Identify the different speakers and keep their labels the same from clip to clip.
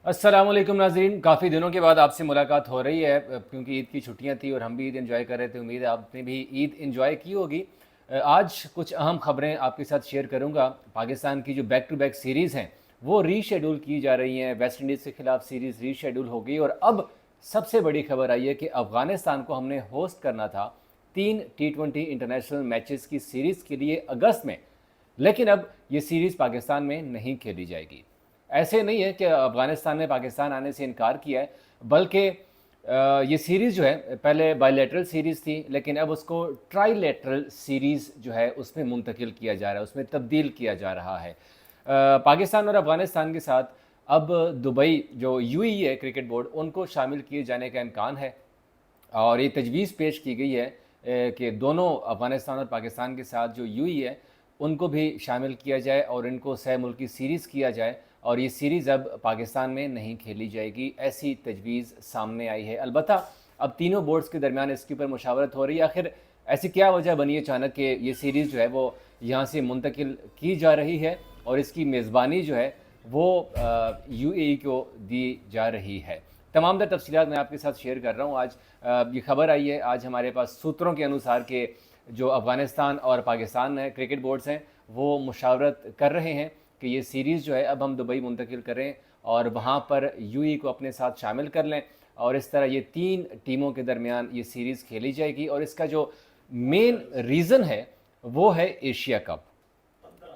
Speaker 1: अस्सलाम वालेकुम नाज़रीन, काफ़ी दिनों के बाद आपसे मुलाकात हो रही है क्योंकि ईद की छुट्टियां थी और हम भी ईद एंजॉय कर रहे थे। उम्मीद है आपने भी ईद एंजॉय की होगी। आज कुछ अहम खबरें आपके साथ शेयर करूंगा। पाकिस्तान की जो बैक टू बैक सीरीज़ हैं वो रीशेड्यूल की जा रही हैं। वेस्ट इंडीज़ के खिलाफ सीरीज़ रीशेड्यूल हो गई और अब सबसे बड़ी खबर आई है कि अफ़गानिस्तान को हमने होस्ट करना था 3 T20 इंटरनेशनल मैचेस की सीरीज़ के लिए अगस्त में, लेकिन अब ये सीरीज़ पाकिस्तान में नहीं खेली जाएगी। ऐसे नहीं है कि अफ़गानिस्तान ने पाकिस्तान आने से इनकार किया है, बल्कि ये सीरीज़ जो है पहले बायलैटरल सीरीज़ थी, लेकिन अब उसको ट्राईलैटरल सीरीज़ जो है उसमें मुंतकिल किया जा रहा है, उसमें तब्दील किया जा रहा है। पाकिस्तान और अफ़गानिस्तान के साथ अब दुबई जो यूएई है क्रिकेट बोर्ड, उनको शामिल किए जाने का इम्कान है और ये तजवीज़ पेश की गई है कि दोनों अफ़गानिस्तान और पाकिस्तान के साथ जो यूएई है उनको भी शामिल किया जाए और इनको सह मुल्की सीरीज़ किया जाए और ये सीरीज़ अब पाकिस्तान में नहीं खेली जाएगी, ऐसी तजवीज़ सामने आई है। अलबत्ता अब तीनों बोर्ड्स के दरमियान इसके ऊपर मुशावरत हो रही है। आखिर ऐसी क्या वजह बनी अचानक कि ये सीरीज़ जो है वो यहाँ से मुंतकिल की जा रही है और इसकी मेज़बानी जो है वो यूएई को दी जा रही है। तमाम तर तफसीलात मैं आपके साथ शेयर कर रहा हूँ। आज ये खबर आई है आज हमारे पास सूत्रों के अनुसार के जो अफ़गानिस्तान और पाकिस्तान है क्रिकेट बोर्ड्स हैं वो मुशावरत कर रहे हैं कि ये सीरीज़ जो है अब हम दुबई मुंतकिल करें और वहाँ पर यूएई को अपने साथ शामिल कर लें और इस तरह ये 3 टीमों के दरमियान ये सीरीज़ खेली जाएगी। और इसका जो मेन रीज़न है वो है एशिया कप।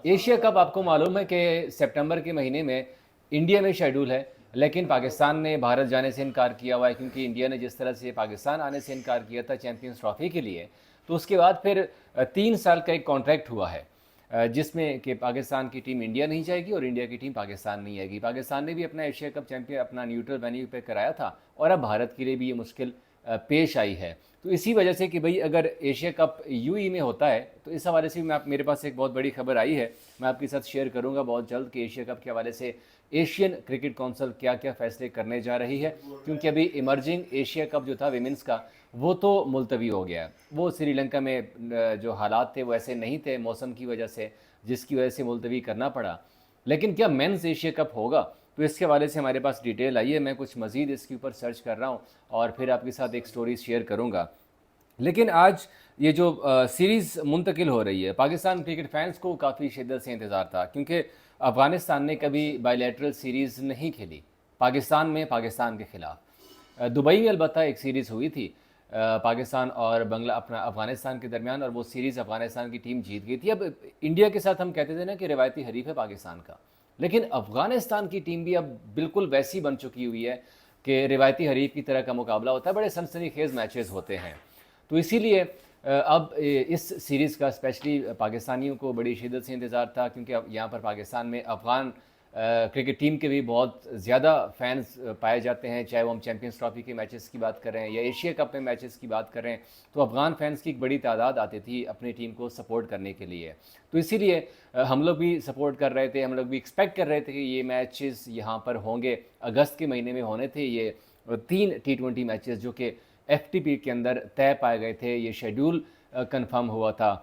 Speaker 1: एशिया कप आपको मालूम है कि सितंबर के महीने में इंडिया में शेड्यूल है, लेकिन पाकिस्तान ने भारत जाने से इनकार किया हुआ है क्योंकि इंडिया ने जिस तरह से पाकिस्तान आने से इनकार किया था चैंपियंस ट्रॉफी के लिए, तो उसके बाद फिर 3 साल का एक कॉन्ट्रैक्ट हुआ है जिसमें कि पाकिस्तान की टीम इंडिया नहीं जाएगी और इंडिया की टीम पाकिस्तान नहीं आएगी। पाकिस्तान ने भी अपना एशिया कप चैंपियन अपना न्यूट्रल वेन्यू पे कराया था और अब भारत के लिए भी ये मुश्किल पेश आई है। तो इसी वजह से कि भाई अगर एशिया कप यूएई में होता है तो इस हवाले से भी मेरे पास एक बहुत बड़ी खबर आई है, मैं आपके साथ शेयर करूंगा बहुत जल्द कि एशिया कप के हवाले से एशियन क्रिकेट काउंसिल क्या क्या फैसले करने जा रही है। क्योंकि अभी इमर्जिंग एशिया कप जो था विमेंस का वो तो मुलतवी हो गया है। वो श्रीलंका में जो हालात थे वो ऐसे नहीं थे मौसम की वजह से, जिसकी वजह से मुलतवी करना पड़ा। लेकिन क्या मेंस एशिया कप होगा, तो इसके हवाले से हमारे पास डिटेल आई है। मैं कुछ मज़ीद इसके ऊपर सर्च कर रहा हूँ और फिर आपके साथ एक स्टोरी शेयर करूँगा। लेकिन आज ये जो सीरीज़ मुंतकिल हो रही है, पाकिस्तान क्रिकेट फैंस को काफ़ी शिद्दत से इंतज़ार था क्योंकि अफ़गानिस्तान ने कभी बायलैटरल सीरीज़ नहीं खेली पाकिस्तान में पाकिस्तान के ख़िलाफ़। दुबई में अलबत्ता एक सीरीज़ हुई थी पाकिस्तान और अपना अफ़गानिस्तान के दरमियान और वो सीरीज़ अफ़गानिस्तान की टीम जीत गई थी। अब इंडिया के साथ हम कहते थे ना कि रिवायती हरीफ है पाकिस्तान का, लेकिन अफ़गानिस्तान की टीम भी अब बिल्कुल वैसी बन चुकी हुई है कि रिवायती हरीफ की तरह का मुकाबला होता है, बड़े सनसनीखेज़ मैचेस होते हैं। तो इसीलिए अब इस सीरीज़ का स्पेशली पाकिस्तानियों को बड़ी शिद्दत से इंतज़ार था क्योंकि अब यहाँ पर पाकिस्तान में अफ़गान क्रिकेट टीम के भी बहुत ज़्यादा फैंस पाए जाते हैं, चाहे वो हम चैंपियंस ट्रॉफी के मैचेस की बात करें या एशिया कप में मैचेस की बात करें, तो अफ़गान फैंस की एक बड़ी तादाद आती थी अपनी टीम को सपोर्ट करने के लिए। तो इसीलिए हम लोग भी सपोर्ट कर रहे थे, हम लोग भी एक्सपेक्ट कर रहे थे कि ये मैचेस यहाँ पर होंगे। अगस्त के महीने में होने थे ये 3 T20 मैचेस जो कि एफटीपी के अंदर तय पाए गए थे, ये शेड्यूल कंफर्म हुआ था।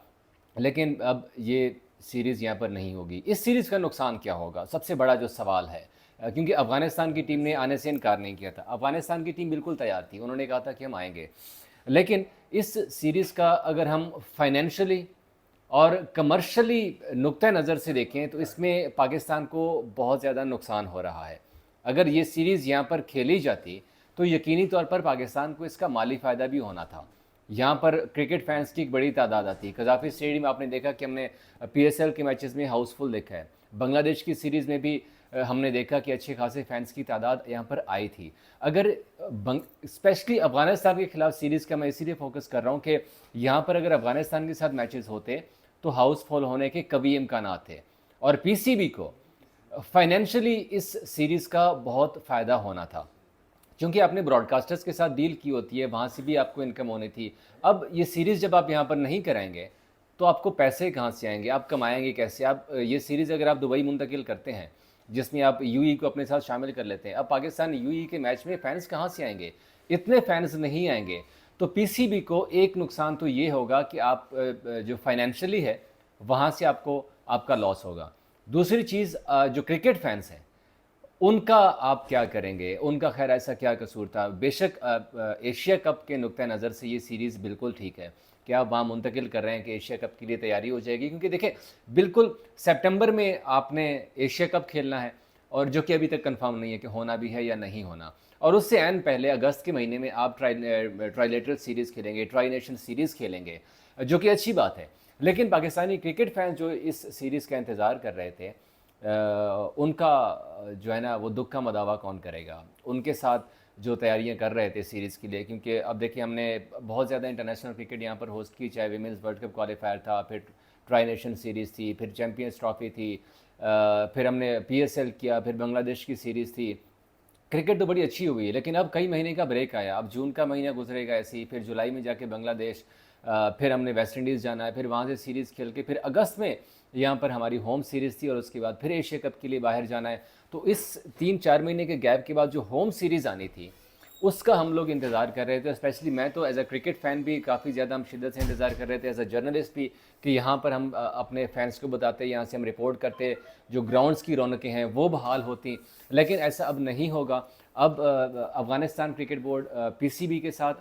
Speaker 1: लेकिन अब ये सीरीज़ यहाँ पर नहीं होगी। इस सीरीज़ का नुकसान क्या होगा, सबसे बड़ा जो सवाल है, क्योंकि अफ़गानिस्तान की टीम ने आने से इनकार नहीं किया था। अफ़गानिस्तान की टीम बिल्कुल तैयार थी, उन्होंने कहा था कि हम आएंगे। लेकिन इस सीरीज़ का अगर हम फाइनेंशियली और कमर्शली नुक्ता नज़र से देखें तो इसमें पाकिस्तान को बहुत ज़्यादा नुकसान हो रहा है। अगर ये सीरीज़ यहाँ पर खेली जाती तो यकीनी तौर पर पाकिस्तान को इसका माली फ़ायदा भी होना था। यहाँ पर क्रिकेट फैंस की एक बड़ी तादाद आती है। कज़ाफ़ी स्टेडियम आपने देखा कि हमने पीएसएल के मैचेस में हाउसफुल देखा है। बांग्लादेश की सीरीज़ में भी हमने देखा कि अच्छे खासे फैंस की तादाद यहाँ पर आई थी। अगर स्पेशली अफ़गानिस्तान के ख़िलाफ़ सीरीज़ का मैं इसीलिए फोकस कर रहा हूँ कि यहाँ पर अगर अफ़गानिस्तान के साथ मैचेस होते तो हाउसफुल होने के कभी इम्कानात थे और पीसीबी को फाइनेंशियली इस सीरीज़ का बहुत फ़ायदा होना था क्योंकि आपने ब्रॉडकास्टर्स के साथ डील की होती है, वहाँ से भी आपको इनकम होनी थी। अब ये सीरीज़ जब आप यहाँ पर नहीं कराएंगे तो आपको पैसे कहाँ से आएंगे, आप कमाएंगे कैसे? आप ये सीरीज़ अगर आप दुबई मुंतकिल करते हैं जिसमें आप यूएई को अपने साथ शामिल कर लेते हैं, अब पाकिस्तान यूएई के मैच में फ़ैन्स कहाँ से आएंगे? इतने फैंस नहीं आएंगे। तो पीसीबी को एक नुकसान तो ये होगा कि आप जो फाइनेंशियली है वहाँ से आपको आपका लॉस होगा। दूसरी चीज़ जो क्रिकेट फैंस हैं ان کا آپ کیا کریں گے؟ ان کا خیر ایسا کیا قصور تھا؟ بے شک ایشیا کپ کے نقطہ نظر سے یہ سیریز بالکل ٹھیک ہے کہ آپ وہاں منتقل کر رہے ہیں کہ ایشیا کپ کے لیے تیاری ہو جائے گی، کیونکہ دیکھیں بالکل سپٹمبر میں آپ نے ایشیا کپ کھیلنا ہے، اور جو کہ ابھی تک کنفرم نہیں ہے کہ ہونا بھی ہے یا نہیں ہونا، اور اس سے عین پہلے اگست کے مہینے میں آپ ٹرائلیٹرل سیریز کھیلیں گے، ٹرائی نیشن سیریز کھیلیں گے، جو کہ اچھی بات ہے۔ لیکن پاکستانی کرکٹ فینس جو اس سیریز کا انتظار کر رہے تھے، ان کا جو ہے نا وہ دکھ کا مداوع کون کرے گا؟ ان کے ساتھ جو تیاریاں کر رہے تھے سیریز کے لیے، کیونکہ اب دیکھیں ہم نے بہت زیادہ انٹرنیشنل کرکٹ یہاں پر ہوسٹ کی، چاہے ویمنز ورلڈ کپ کوالیفائر تھا، پھر ٹرائی نیشن سیریز تھی، پھر چیمپئنز ٹرافی تھی، پھر ہم نے پی ایس ایل کیا، پھر بنگلہ دیش کی سیریز تھی۔ کرکٹ تو بڑی اچھی ہوئی ہے، لیکن اب کئی مہینے کا بریک آیا، اب جون کا مہینہ گزرے گا ایسے ہی، پھر جولائی میں جا کے بنگلہ دیش، پھر ہم نے ویسٹ انڈیز جانا ہے، پھر وہاں سے سیریز کھیل کے پھر اگست میں یہاں پر ہماری ہوم سیریز تھی، اور اس کے بعد پھر ایشیا کپ کے لیے باہر جانا ہے۔ تو اس 3-4 مہینے کے گیپ کے بعد جو ہوم سیریز آنی تھی اس کا ہم لوگ انتظار کر رہے تھے، اسپیشلی میں تو ایز اے کرکٹ فین بھی کافی زیادہ ہم شدت سے انتظار کر رہے تھے، ایز اے جرنلسٹ بھی، کہ یہاں پر ہم اپنے فینس کو بتاتے، یہاں سے ہم رپورٹ کرتے، جو گراؤنڈز کی رونقیں ہیں وہ بحال ہوتی، لیکن ایسا اب نہیں ہوگا۔ اب افغانستان کرکٹ بورڈ پی سی بی کے ساتھ،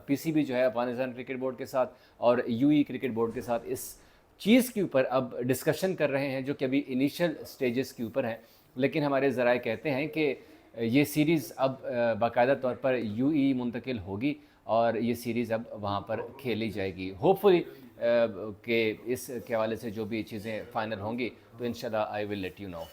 Speaker 1: پی سی بی جو ہے افغانستان کرکٹ بورڈ کے ساتھ اور یو ای کرکٹ بورڈ کے ساتھ اس چیز کے اوپر اب ڈسکشن کر رہے ہیں، جو کہ ابھی انیشیل سٹیجز کے اوپر ہیں، لیکن ہمارے ذرائع کہتے ہیں کہ یہ سیریز اب باقاعدہ طور پر یو ای منتقل ہوگی، اور یہ سیریز اب وہاں پر کھیلی جائے گی، ہوپ فلی کہ اس کے حوالے سے جو بھی چیزیں فائنل ہوں گی تو انشاءاللہ آئی ول لیٹ یو نو۔